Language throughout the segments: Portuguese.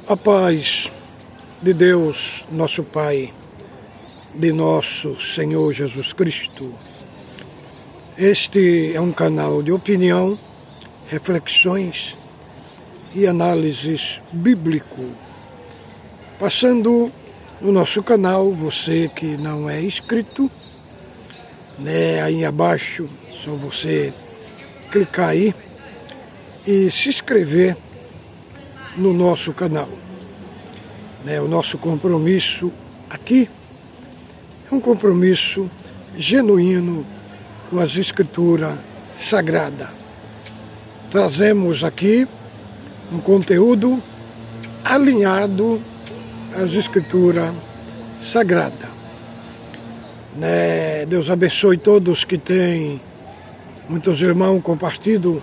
A paz de Deus, nosso Pai, de nosso Senhor Jesus Cristo. Este é um canal de opinião, reflexões e análises bíblico. Passando no nosso canal, você que não é inscrito, aí abaixo, só você clicar aí e se inscrever no nosso canal. O nosso compromisso aqui é um compromisso genuíno com as Escrituras Sagradas. Trazemos aqui um conteúdo alinhado às Escrituras Sagradas. Deus abençoe todos que têm, muitos irmãos compartilham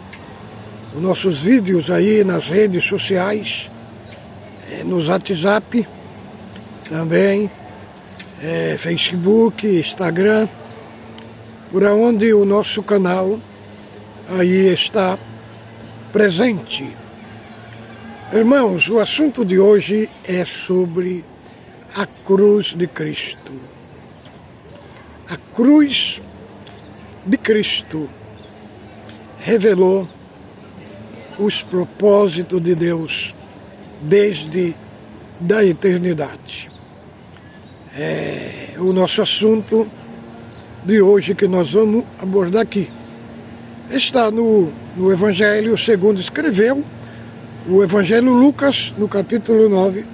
os nossos vídeos aí nas redes sociais, no WhatsApp, também, Facebook, Instagram, por onde o nosso canal aí está presente. Irmãos, o assunto de hoje é sobre a cruz de Cristo. A cruz de Cristo revelou os propósitos de Deus desde da eternidade. É o nosso assunto de hoje que nós vamos abordar aqui. Está no Evangelho segundo escreveu o Evangelho Lucas, no capítulo 9,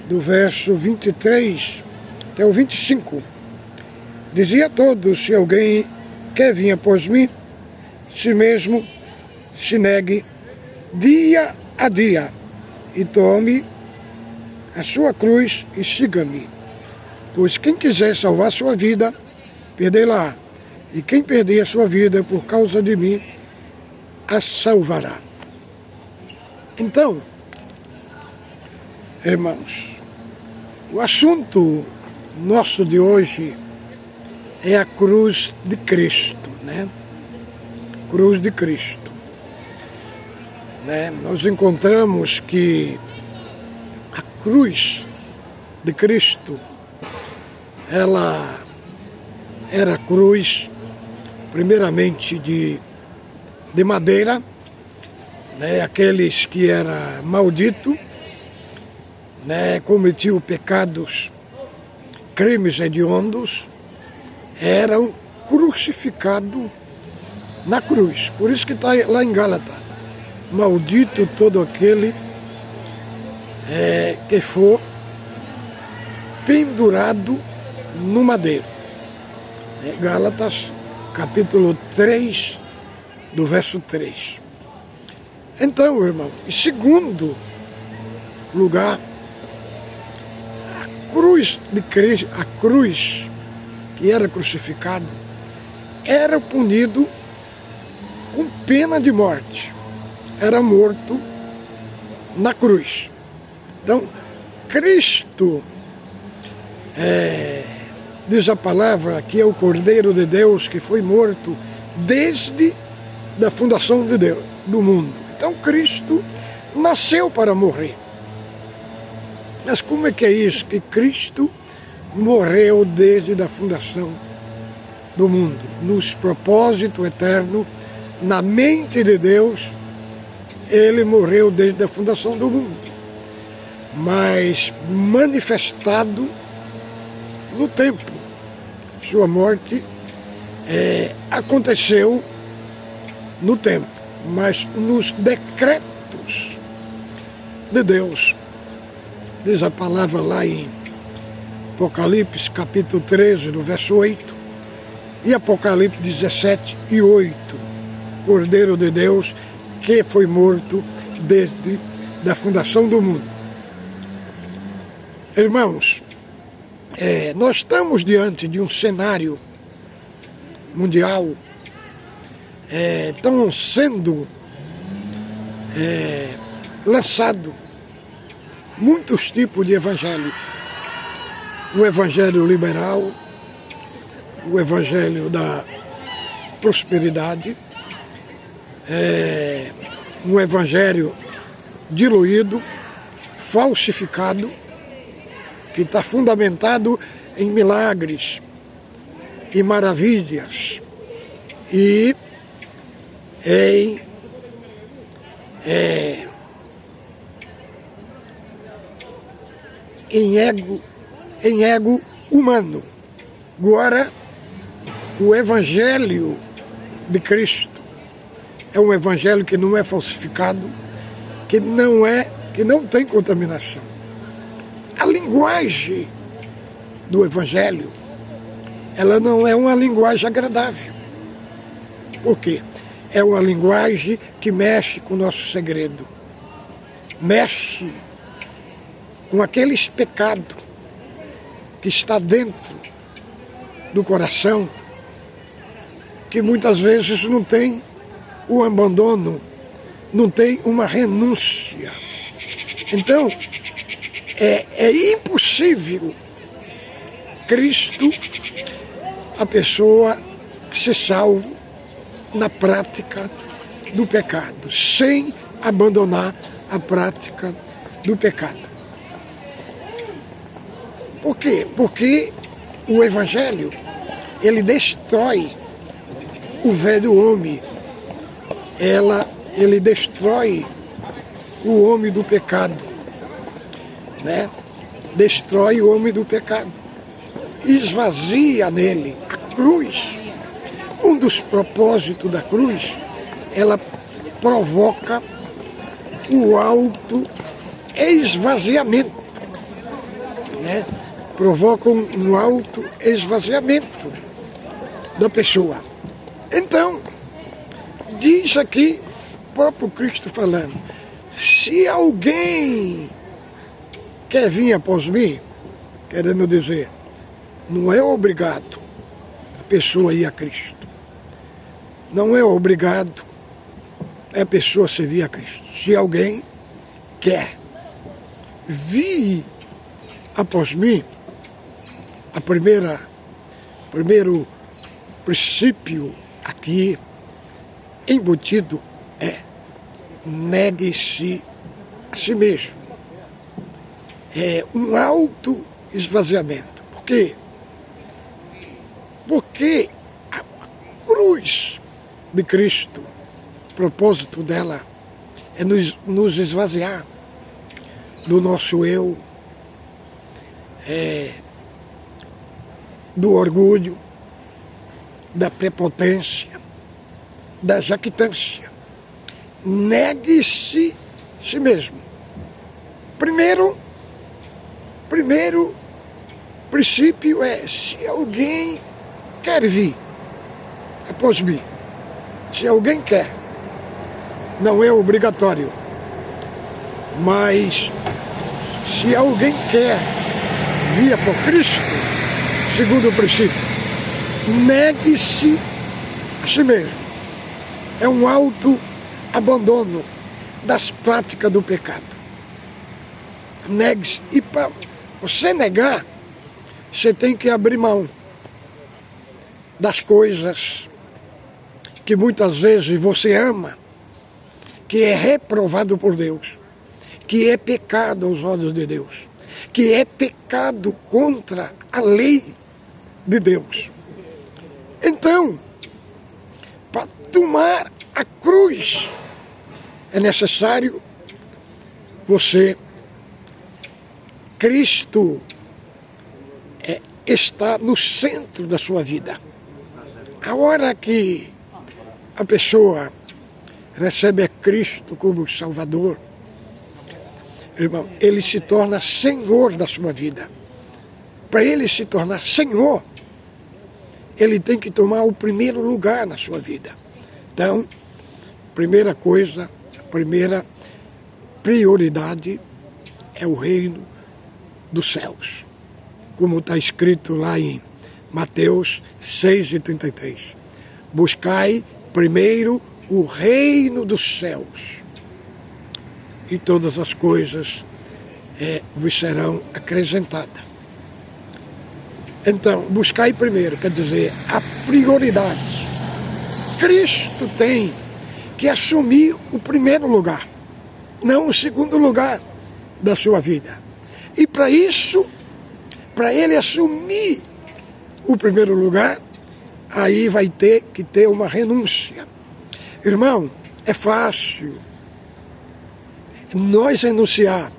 do verso 23 até o 25. Dizia a todos: se alguém quer vir após mim, si mesmo se negue dia a dia e tome a sua cruz e siga-me. Pois quem quiser salvar sua vida, perdê-la. E quem perder a sua vida por causa de mim, a salvará. Então, irmãos, o assunto nosso de hoje é a cruz de Cristo, Cruz de Cristo. Nós encontramos que a cruz de Cristo, ela era cruz, primeiramente de madeira, aqueles que eram malditos, cometiam pecados, crimes hediondos, eram crucificados na cruz. Por isso que está lá em Gálatas: maldito todo aquele que for pendurado no madeiro. Gálatas, capítulo 3, do verso 3. Então, irmão, em segundo lugar, a cruz de Cristo, a cruz que era crucificado, era punido com pena de morte. Era morto na cruz. Então, Cristo, diz a palavra, que é o Cordeiro de Deus que foi morto desde a fundação de Deus, do mundo. Então, Cristo nasceu para morrer. Mas como é que é isso? Que Cristo morreu desde a fundação do mundo, nos propósitos eternos, na mente de Deus. Ele morreu desde a fundação do mundo, mas manifestado no tempo. Sua morte aconteceu no tempo, mas nos decretos de Deus. Diz a palavra lá em Apocalipse, capítulo 13, do verso 8, e Apocalipse 17 e 8. Cordeiro de Deus que foi morto desde a fundação do mundo. Irmãos, nós estamos diante de um cenário mundial. Estão sendo lançados muitos tipos de evangelho. O evangelho liberal, o evangelho da prosperidade, um evangelho diluído, falsificado, que está fundamentado em milagres e maravilhas e em ego humano. Agora, o Evangelho de Cristo é um Evangelho que não é falsificado, que não tem contaminação. A linguagem do Evangelho, ela não é uma linguagem agradável. Por quê? É uma linguagem que mexe com o nosso segredo. Mexe com aqueles pecados que está dentro do coração, que muitas vezes não tem o abandono, não tem uma renúncia. Então, é impossível Cristo, a pessoa ser salvo na prática do pecado, sem abandonar a prática do pecado. Por quê? Porque o Evangelho, ele destrói o velho homem, ele destrói o homem do pecado, né? Destrói o homem do pecado, esvazia nele a cruz. Um dos propósitos da cruz, ela provoca o auto-esvaziamento, né? Provoca um auto-esvaziamento da pessoa. Então, diz aqui, o próprio Cristo falando, se alguém quer vir após mim, querendo dizer, não é obrigado a pessoa ir a Cristo. Não é obrigado a pessoa servir a Cristo. Se alguém quer vir após mim, primeiro princípio aqui embutido é negue-se a si mesmo. É um auto-esvaziamento. Por quê? Porque a cruz de Cristo, o propósito dela é nos esvaziar do nosso eu, do orgulho, da prepotência, da jactância. Negue-se a si mesmo. Primeiro princípio é, se alguém quer vir após mim, se alguém quer, não é obrigatório, mas se alguém quer vir por Cristo, segundo o princípio, negue-se a si mesmo. É um auto-abandono das práticas do pecado. Negue-se. E para você negar, você tem que abrir mão das coisas que muitas vezes você ama, que é reprovado por Deus, que é pecado aos olhos de Deus, que é pecado contra a lei de Deus. Então, para tomar a cruz, é necessário Cristo está no centro da sua vida. A hora que a pessoa recebe a Cristo como Salvador, irmão, ele se torna Senhor da sua vida. Para ele se tornar Senhor, ele tem que tomar o primeiro lugar na sua vida. Então, primeira coisa, a primeira prioridade é o reino dos céus. Como está escrito lá em Mateus 6,33. Buscai primeiro o reino dos céus, e todas as coisas vos serão acrescentadas. Então, buscai primeiro, quer dizer, a prioridade. Cristo tem que assumir o primeiro lugar, não o segundo lugar. da sua vida. E para isso, para ele assumir o primeiro lugar, aí vai ter que ter uma renúncia. Irmão, é fácil nós renunciar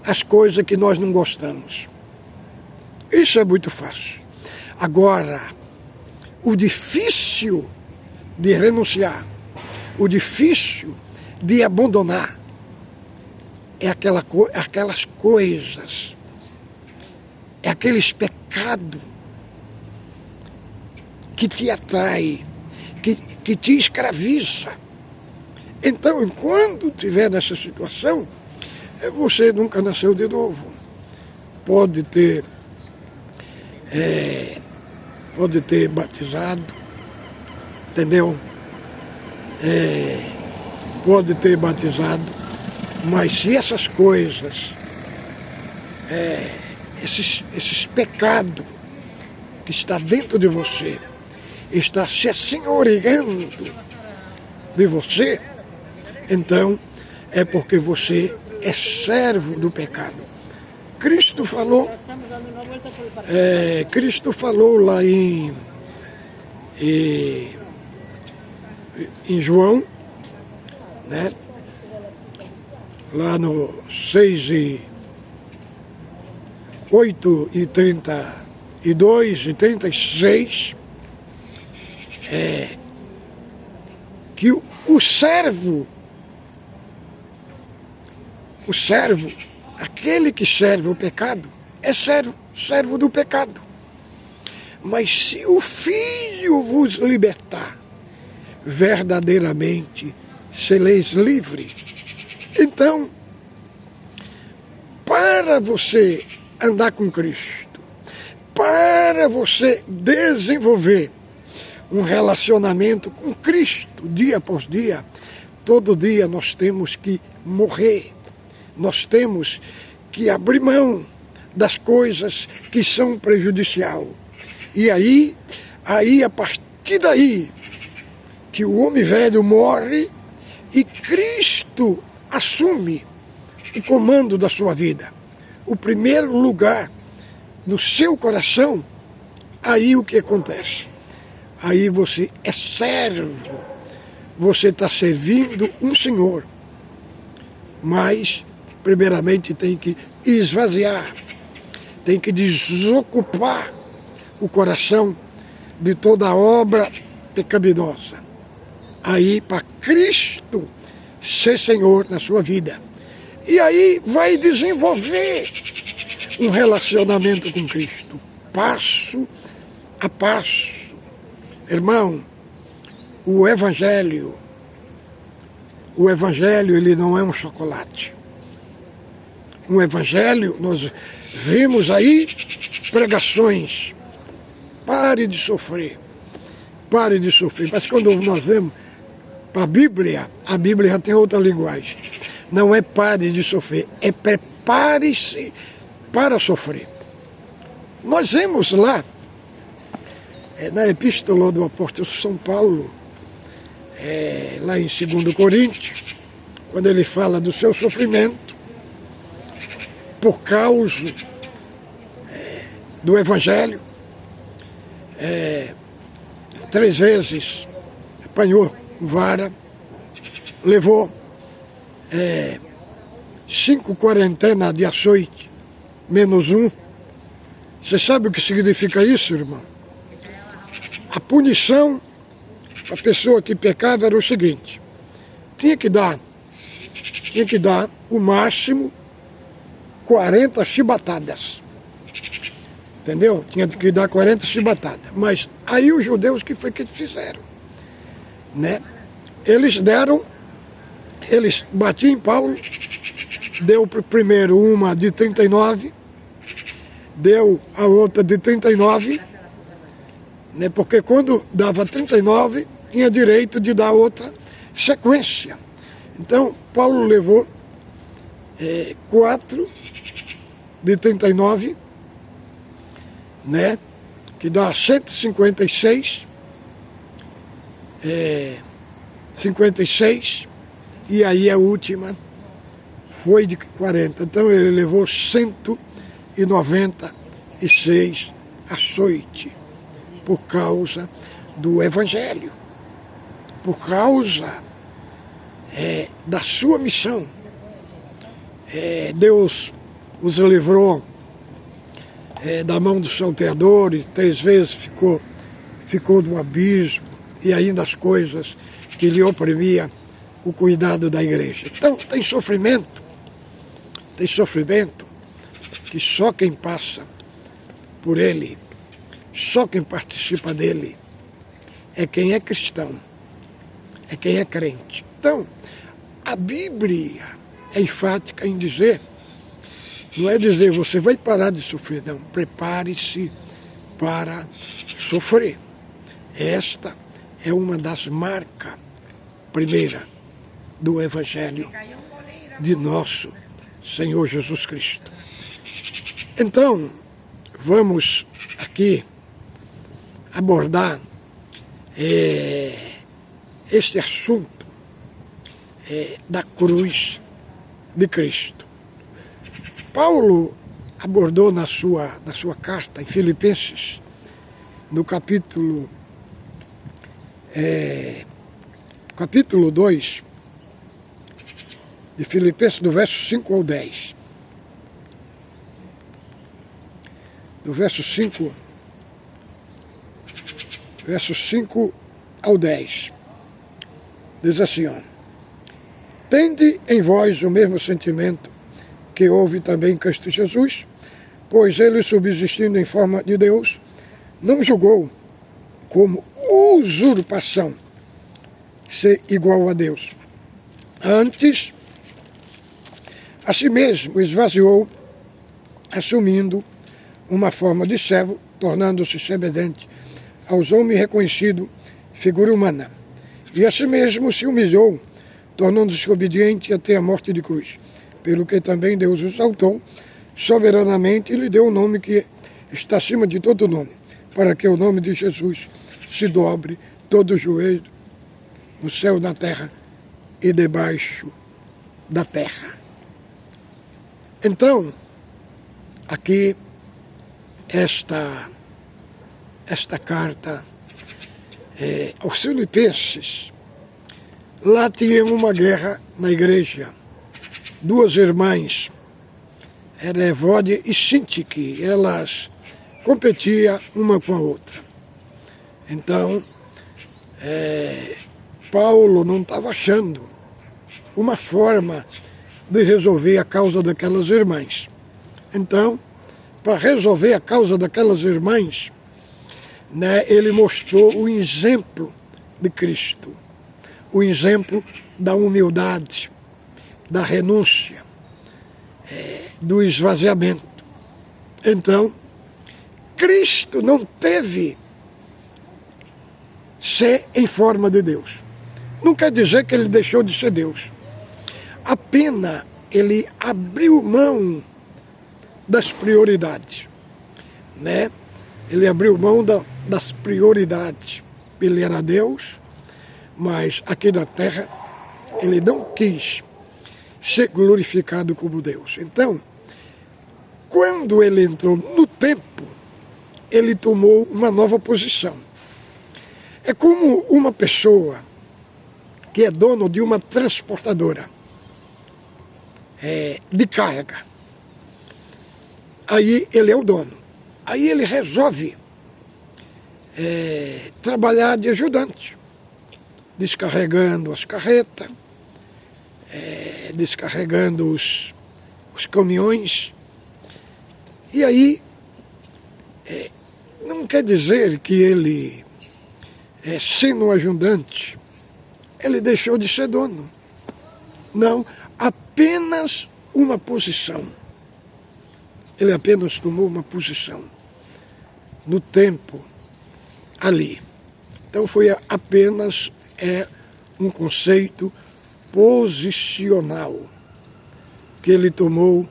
às coisas que nós não gostamos. Isso é muito fácil. Agora, o difícil de renunciar, o difícil de abandonar, é aquelas coisas, é aqueles pecados que te atrai, que te escraviza. Então, quando estiver nessa situação, você nunca nasceu de novo. Pode ter batizado, entendeu? Pode ter batizado, mas se essas coisas, esses pecados que está dentro de você, está se assenhoreando de você, então é porque você é servo do pecado. Cristo falou lá em João, né? Lá no 6:8-32 e 36, que o servo, aquele que serve o pecado, é servo do pecado. Mas se o Filho vos libertar, verdadeiramente sereis livres. Então, para você andar com Cristo, para você desenvolver um relacionamento com Cristo dia após dia, todo dia nós temos que morrer. Nós temos que abrir mão das coisas que são prejudiciais. E aí, a partir daí, que o homem velho morre e Cristo assume o comando da sua vida. O primeiro lugar no seu coração, aí o que acontece? Aí você é servo, você está servindo um Senhor, mas primeiramente tem que esvaziar, tem que desocupar o coração de toda obra pecaminosa. Aí para Cristo ser Senhor na sua vida. E aí vai desenvolver um relacionamento com Cristo, passo a passo. Irmão, o Evangelho ele não é um chocolate. Um Evangelho, nós vimos aí pregações, pare de sofrer. Mas quando nós vemos para a Bíblia já tem outra linguagem. Não é pare de sofrer, é prepare-se para sofrer. Nós vemos lá, na epístola do apóstolo São Paulo, lá em 2 Coríntios, quando ele fala do seu sofrimento, por causa do Evangelho, 3 vezes apanhou vara, levou 5 quarentenas de açoite, menos 1. Você sabe o que significa isso, irmão? A punição para a pessoa que pecava era o seguinte: tinha que dar o máximo 40 chibatadas. Entendeu? Tinha que dar 40 chibatadas. Mas aí os judeus, que foi que eles fizeram? Né? Eles batiam em Paulo, deu primeiro uma de 39, deu a outra de 39, né? Porque quando dava 39, tinha direito de dar outra sequência. Então, Paulo levou 4 de 39, né? Que dá 156, 56, e aí a última foi de 40. Então ele levou 196 açoites por causa do Evangelho, por causa da sua missão. Deus os livrou da mão dos salteadores, 3 vezes ficou no abismo, e ainda as coisas que lhe oprimia o cuidado da igreja. Então tem sofrimento que só quem passa por ele, só quem participa dele, é quem é cristão, é quem é crente. Então, a Bíblia é enfática em dizer, não é dizer você vai parar de sofrer, não, prepare-se para sofrer. Esta é uma das marcas, primeira, do Evangelho de nosso Senhor Jesus Cristo. Então, vamos aqui abordar este assunto da cruz de Cristo. Paulo abordou na sua carta em Filipenses, no capítulo 2, de Filipenses, do verso 5 ao 10. Do verso 5 ao 10. Diz assim, ó: tende em vós o mesmo sentimento que houve também em Cristo Jesus, pois ele, subsistindo em forma de Deus, não julgou como usurpação ser igual a Deus. Antes, a si mesmo esvaziou, assumindo uma forma de servo, tornando-se semelhante aos homens, reconhecido figura humana. E a si mesmo se humilhou, tornando-se obediente até a morte de cruz. Pelo que também Deus o exaltou soberanamente e lhe deu o nome que está acima de todo nome, para que o nome de Jesus se dobre todo o joelho, no céu, na terra e debaixo da terra. Então, aqui, esta carta aos Filipenses, lá tinha uma guerra na igreja. 2 irmãs, Evódia e Sintique, elas competiam uma com a outra. Então, Paulo não estava achando uma forma de resolver a causa daquelas irmãs. Então, para resolver a causa daquelas irmãs, ele mostrou o exemplo de Cristo, o exemplo da humildade, da renúncia, do esvaziamento. Então, Cristo não teve ser em forma de Deus. Não quer dizer que ele deixou de ser Deus. Apenas ele abriu mão das prioridades, Ele abriu mão das prioridades. Ele era Deus, mas aqui na terra ele não quis ser glorificado como Deus. Então, quando ele entrou no tempo, ele tomou uma nova posição. É como uma pessoa que é dono de uma transportadora de carga. Aí ele é o dono. Aí ele resolve trabalhar de ajudante, descarregando as carretas, descarregando os caminhões. E aí, não quer dizer que ele, sendo um ajudante, ele deixou de ser dono. Não, apenas uma posição. Ele apenas tomou uma posição no tempo ali. Então foi apenas um conceito posicional que ele tomou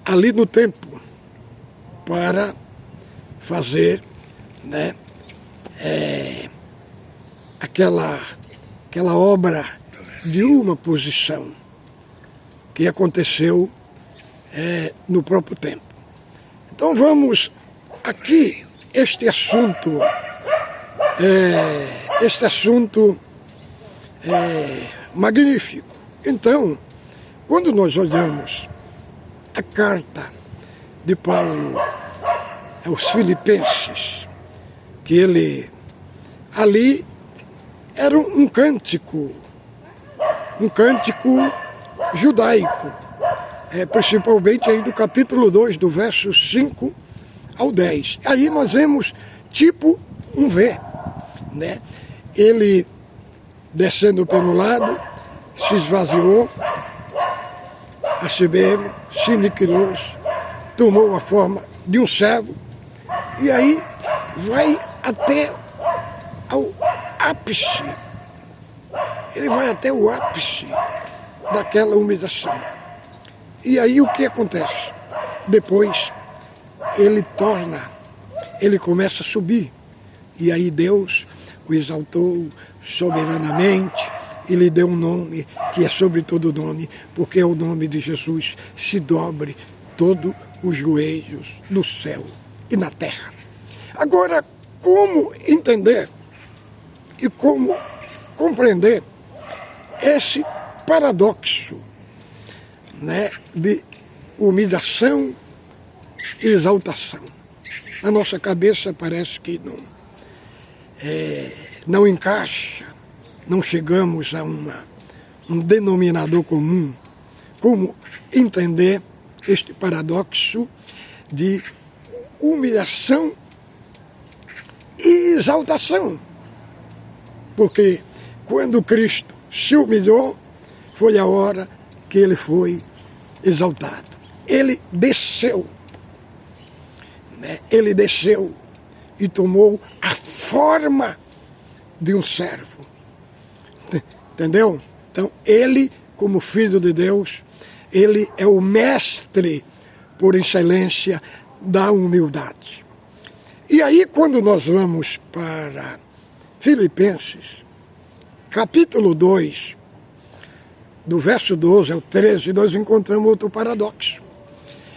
ali no tempo para fazer aquela obra de uma posição. que aconteceu no próprio tempo. Então vamos aqui, este assunto magnífico. Então, quando nós olhamos a carta de Paulo aos Filipenses, que ele ali era um cântico judaico, principalmente aí do capítulo 2, do verso 5 ao 10. Aí nós vemos tipo um V, né? Ele descendo pelo lado, se esvaziou a si mesmo, se aniquilou, tomou a forma de um servo, e aí vai até ao ápice. Ele vai até o ápice daquela humilhação. E aí o que acontece? Depois ele começa a subir. E aí Deus o exaltou soberanamente e lhe deu um nome que é sobre todo nome, porque é o nome de Jesus se dobre todos os joelhos no céu e na terra. Agora, como entender e como compreender esse paradoxo, né, de humilhação e exaltação? Na nossa cabeça parece que não encaixa, não chegamos a um denominador comum. Como entender este paradoxo de humilhação e exaltação? Porque quando Cristo se humilhou, foi a hora que ele foi exaltado. Ele desceu, né? Ele desceu e tomou a forma de um servo. Entendeu? Então, ele, como Filho de Deus, ele é o mestre por excelência da humildade. E aí, quando nós vamos para Filipenses, capítulo 2, do verso 12 ao 13, nós encontramos outro paradoxo.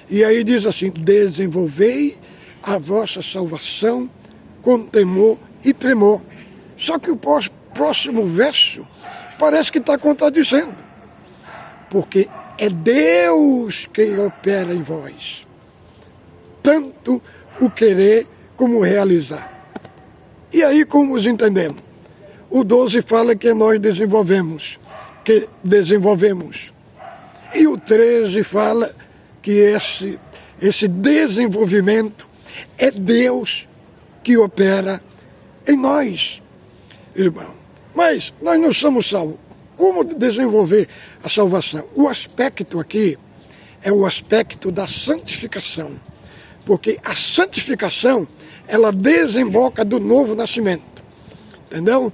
E aí diz assim: desenvolvei a vossa salvação com temor e tremor. Só que o próximo verso parece que está contradizendo. Porque é Deus quem opera em vós, tanto o querer como o realizar. E aí como os entendemos? O 12 fala que nós desenvolvemos. E o 13 fala que esse desenvolvimento é Deus que opera em nós, irmão. Mas nós não somos salvos. Como desenvolver a salvação? O aspecto aqui é o aspecto da santificação. Porque a santificação, ela desemboca do novo nascimento. Entendeu?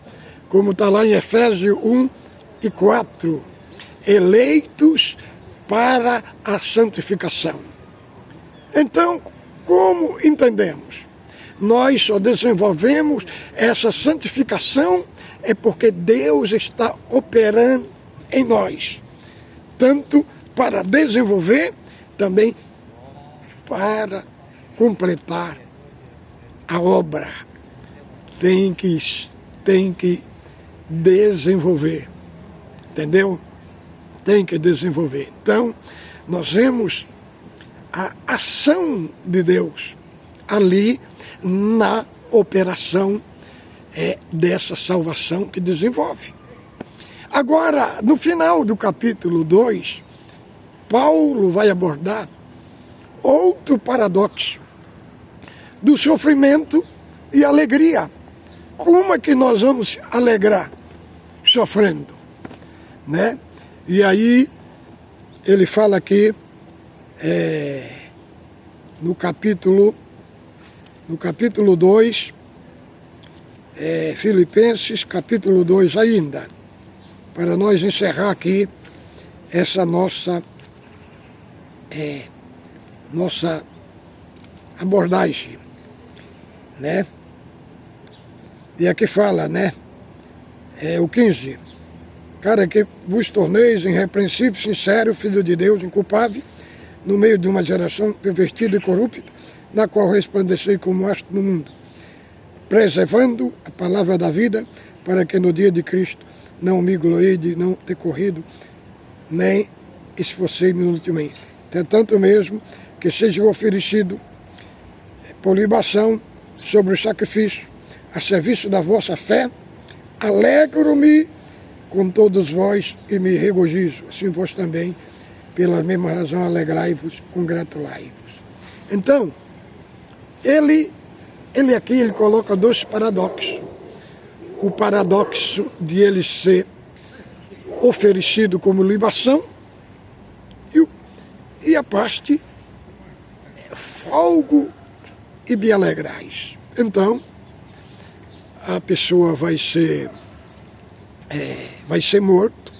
Como está lá em Efésios 1 e 4. Eleitos para a santificação. Então, como entendemos? Nós só desenvolvemos essa santificação é porque Deus está operando em nós. Tanto para desenvolver, também para completar a obra. Tem que desenvolver. Entendeu? Tem que desenvolver. Então, nós vemos a ação de Deus ali na operação dessa salvação que desenvolve. Agora, no final do capítulo 2, Paulo vai abordar outro paradoxo do sofrimento e alegria. Como é que nós vamos alegrar sofrendo, né? E aí ele fala aqui no capítulo 2, Filipenses, capítulo 2 ainda, para nós encerrar aqui essa nossa abordagem, né? E aqui fala, né? O 15, para que vos torneis irrepreensível, sincero, filho de Deus, inculpável, no meio de uma geração pervertida e corrupta, na qual resplandecei como astro no mundo, preservando a palavra da vida, para que no dia de Cristo não me glorie de não ter corrido, nem esforcei-me inutilmente. Tanto mesmo que seja oferecido por libação sobre o sacrifício, a serviço da vossa fé, alegro-me com todos vós e me regozijo. Assim vós também, pela mesma razão, alegrai-vos, congratulai-vos. Então, ele aqui coloca dois paradoxos. O paradoxo de ele ser oferecido como libação e a parte folgo e me alegrais. Então, a pessoa vai ser morto,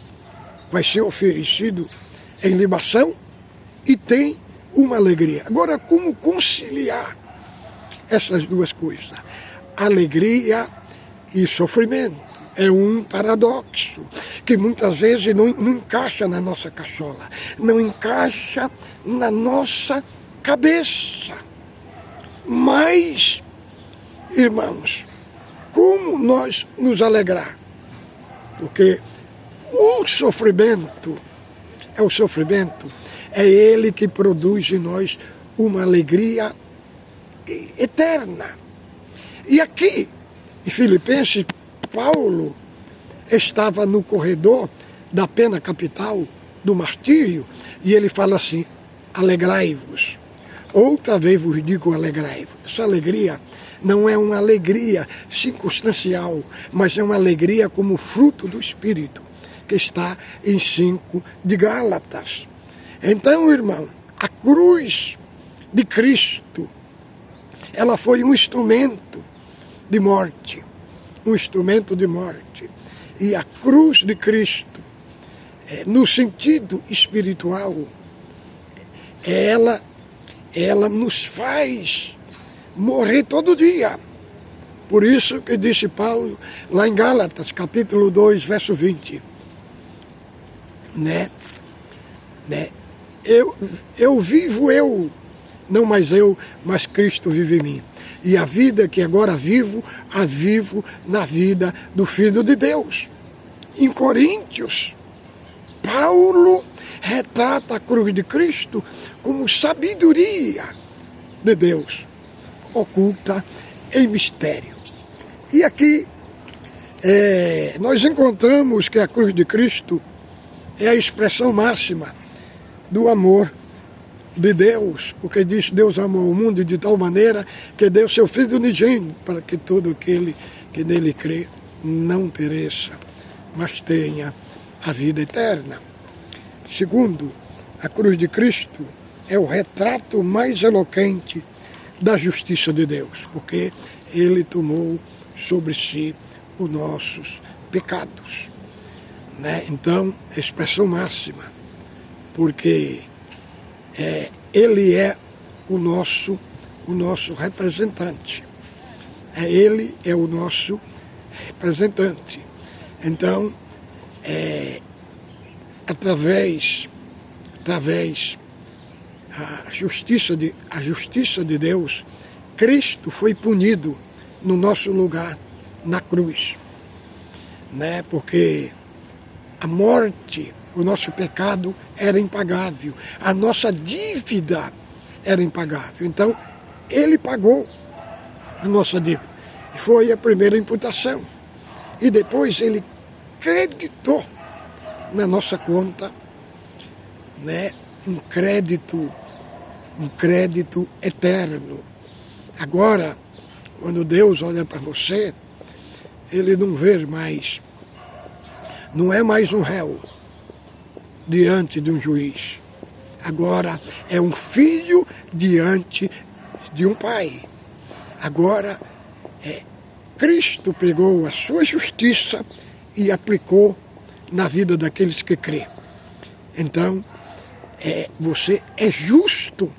vai ser oferecido em libação e tem uma alegria. Agora, como conciliar essas duas coisas? Alegria e sofrimento. É um paradoxo que muitas vezes não encaixa na nossa cachola, não encaixa na nossa cabeça. Mas, irmãos, como nós nos alegrar? Porque o sofrimento é ele que produz em nós uma alegria eterna. E aqui, em Filipenses, Paulo estava no corredor da pena capital, do martírio, e ele fala assim, alegrai-vos. Outra vez vos digo alegrai-vos. Essa alegria não é uma alegria circunstancial, mas é uma alegria como fruto do Espírito, que está em 5 de Gálatas. Então, irmão, a cruz de Cristo, ela foi um instrumento de morte. Um instrumento de morte. E a cruz de Cristo, no sentido espiritual, ela nos faz morrer todo dia. Por isso que disse Paulo, lá em Gálatas, capítulo 2, verso 20. Eu vivo eu, não mais eu, mas Cristo vive em mim. E a vida que agora vivo, a vivo na vida do Filho de Deus. Em Coríntios, Paulo retrata a cruz de Cristo como sabedoria de Deus, oculta em mistério. E aqui nós encontramos que a cruz de Cristo é a expressão máxima do amor de Deus, porque diz, Deus amou o mundo de tal maneira que deu seu Filho unigênito para que todo aquele que nele crê não pereça, mas tenha a vida eterna. Segundo, a cruz de Cristo é o retrato mais eloquente da justiça de Deus, porque ele tomou sobre si os nossos pecados. Então, expressão máxima, porque ele é o nosso representante. Ele é o nosso representante. Então, através a justiça de Deus, Cristo foi punido no nosso lugar na cruz. Porque a morte, o nosso pecado era impagável, a nossa dívida era impagável. Então, ele pagou a nossa dívida. Foi a primeira imputação. E depois ele creditou na nossa conta, um crédito eterno. Agora, quando Deus olha para você, ele não vê mais, não é mais um réu diante de um juiz. Agora é um filho diante de um pai. Agora Cristo pegou a sua justiça e aplicou na vida daqueles que crê. Então, você é justo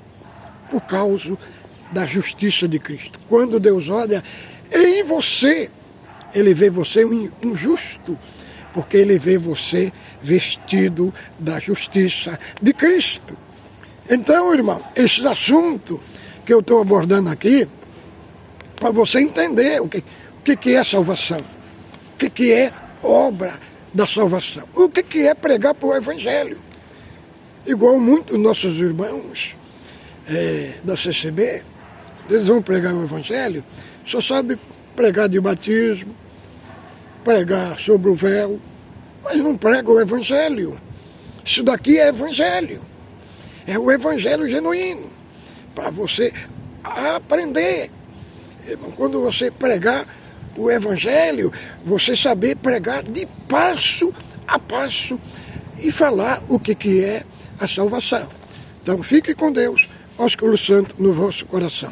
por causa da justiça de Cristo. Quando Deus olha em você, ele vê você um justo, porque Ele vê você vestido da justiça de Cristo. Então, irmão, esse assunto que eu estou abordando aqui, para você entender o que é salvação, o que é obra da salvação, o que é pregar para o Evangelho. Igual muitos nossos irmãos da CCB, eles vão pregar o Evangelho, só sabem pregar de batismo, pregar sobre o véu, mas não pregam o Evangelho. Isso daqui é Evangelho. É o Evangelho genuíno, para você aprender. Quando você pregar o Evangelho, você saber pregar de passo a passo e falar o que é a salvação. Então fique com Deus, ósculo santo no vosso coração.